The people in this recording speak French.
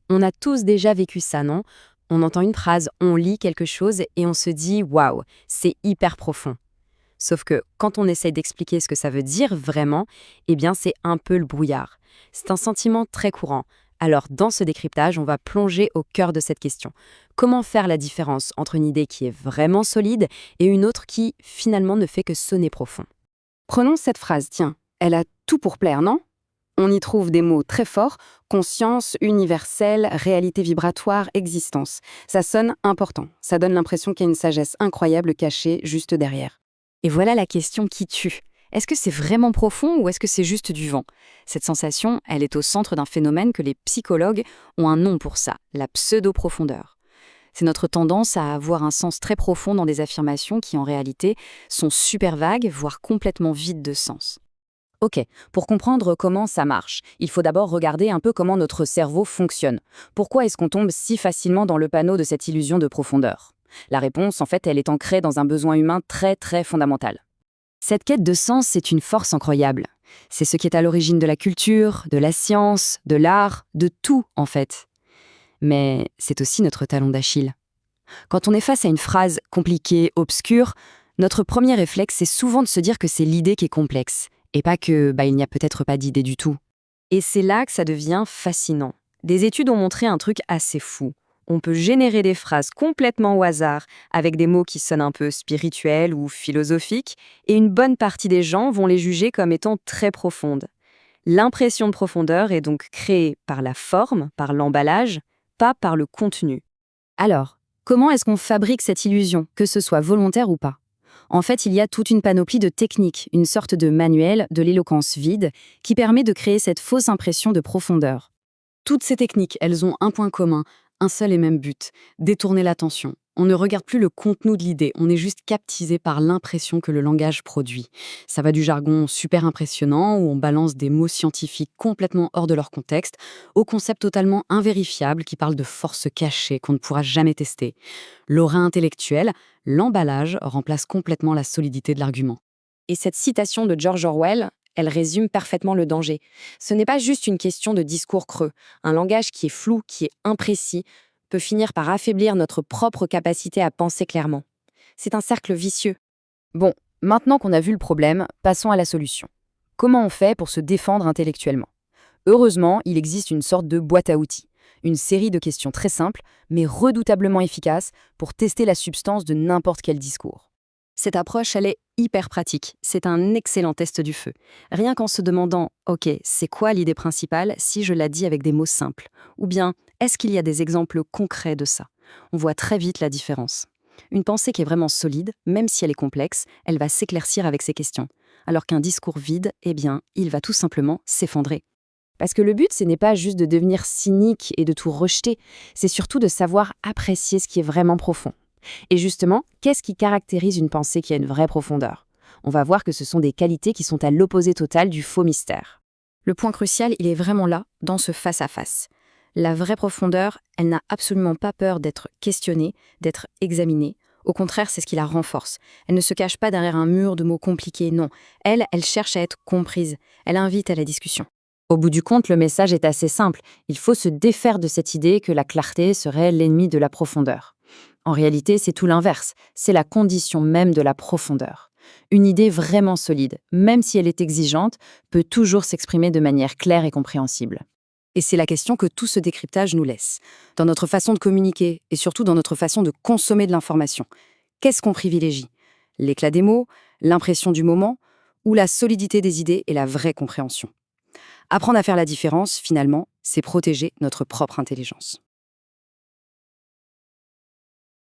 On a tous déjà vécu ça, non? On entend une phrase, on lit quelque chose et on se dit waouh, c'est hyper profond. Sauf que quand on essaye d'expliquer ce que ça veut dire vraiment, eh bien c'est un peu le brouillard. C'est un sentiment très courant. Alors dans ce décryptage, on va plonger au cœur de cette question. Comment faire la différence entre une idée qui est vraiment solide et une autre qui finalement ne fait que sonner profond? Prenons cette phrase, tiens, elle a tout pour plaire, non? On y trouve des mots très forts, conscience, universelle, réalité vibratoire, existence. Ça sonne important, ça donne l'impression qu'il y a une sagesse incroyable cachée juste derrière. Et voilà la question qui tue. Est-ce que c'est vraiment profond ou est-ce que c'est juste du vent? Cette sensation, elle est au centre d'un phénomène que les psychologues ont un nom pour ça, la pseudo-profondeur. C'est notre tendance à avoir un sens très profond dans des affirmations qui, en réalité, sont super vagues, voire complètement vides de sens. Ok, pour comprendre comment ça marche, il faut d'abord regarder un peu comment notre cerveau fonctionne. Pourquoi est-ce qu'on tombe si facilement dans le panneau de cette illusion de profondeur? La réponse, en fait, elle est ancrée dans un besoin humain très très fondamental. Cette quête de sens, c'est une force incroyable. C'est ce qui est à l'origine de la culture, de la science, de l'art, de tout, en fait. Mais c'est aussi notre talon d'Achille. Quand on est face à une phrase compliquée, obscure, notre premier réflexe, c'est souvent de se dire que c'est l'idée qui est complexe, et pas que, il n'y a peut-être pas d'idée du tout. Et c'est là que ça devient fascinant. Des études ont montré un truc assez fou. On peut générer des phrases complètement au hasard, avec des mots qui sonnent un peu spirituels ou philosophiques, et une bonne partie des gens vont les juger comme étant très profondes. L'impression de profondeur est donc créée par la forme, par l'emballage, pas par le contenu. Alors, comment est-ce qu'on fabrique cette illusion, que ce soit volontaire ou pas? En fait, il y a toute une panoplie de techniques, une sorte de manuel de l'éloquence vide, qui permet de créer cette fausse impression de profondeur. Toutes ces techniques, elles ont un point commun, un seul et même but, détourner l'attention. On ne regarde plus le contenu de l'idée, on est juste captisé par l'impression que le langage produit. Ça va du jargon super impressionnant, où on balance des mots scientifiques complètement hors de leur contexte, au concept totalement invérifiable qui parle de forces cachées qu'on ne pourra jamais tester. L'aura intellectuelle, l'emballage remplace complètement la solidité de l'argument. Et cette citation de George Orwell, elle résume parfaitement le danger. Ce n'est pas juste une question de discours creux. Un langage qui est flou, qui est imprécis, peut finir par affaiblir notre propre capacité à penser clairement. C'est un cercle vicieux. Bon, maintenant qu'on a vu le problème, passons à la solution. Comment on fait pour se défendre intellectuellement? Heureusement, il existe une sorte de boîte à outils. Une série de questions très simples, mais redoutablement efficaces pour tester la substance de n'importe quel discours. Cette approche, elle est hyper pratique. C'est un excellent test du feu. Rien qu'en se demandant, ok, c'est quoi l'idée principale si je la dis avec des mots simples? Ou bien, est-ce qu'il y a des exemples concrets de ça? On voit très vite la différence. Une pensée qui est vraiment solide, même si elle est complexe, elle va s'éclaircir avec ces questions. Alors qu'un discours vide, eh bien, il va tout simplement s'effondrer. Parce que le but, ce n'est pas juste de devenir cynique et de tout rejeter, c'est surtout de savoir apprécier ce qui est vraiment profond. Et justement, qu'est-ce qui caractérise une pensée qui a une vraie profondeur? On va voir que ce sont des qualités qui sont à l'opposé total du faux mystère. Le point crucial, il est vraiment là, dans ce face-à-face. La vraie profondeur, elle n'a absolument pas peur d'être questionnée, d'être examinée. Au contraire, c'est ce qui la renforce. Elle ne se cache pas derrière un mur de mots compliqués, non. Elle cherche à être comprise. Elle invite à la discussion. Au bout du compte, le message est assez simple. Il faut se défaire de cette idée que la clarté serait l'ennemi de la profondeur. En réalité, c'est tout l'inverse. C'est la condition même de la profondeur. Une idée vraiment solide, même si elle est exigeante, peut toujours s'exprimer de manière claire et compréhensible. Et c'est la question que tout ce décryptage nous laisse. Dans notre façon de communiquer et surtout dans notre façon de consommer de l'information. Qu'est-ce qu'on privilégie? L'éclat des mots, l'impression du moment ou la solidité des idées et la vraie compréhension? Apprendre à faire la différence, finalement, c'est protéger notre propre intelligence.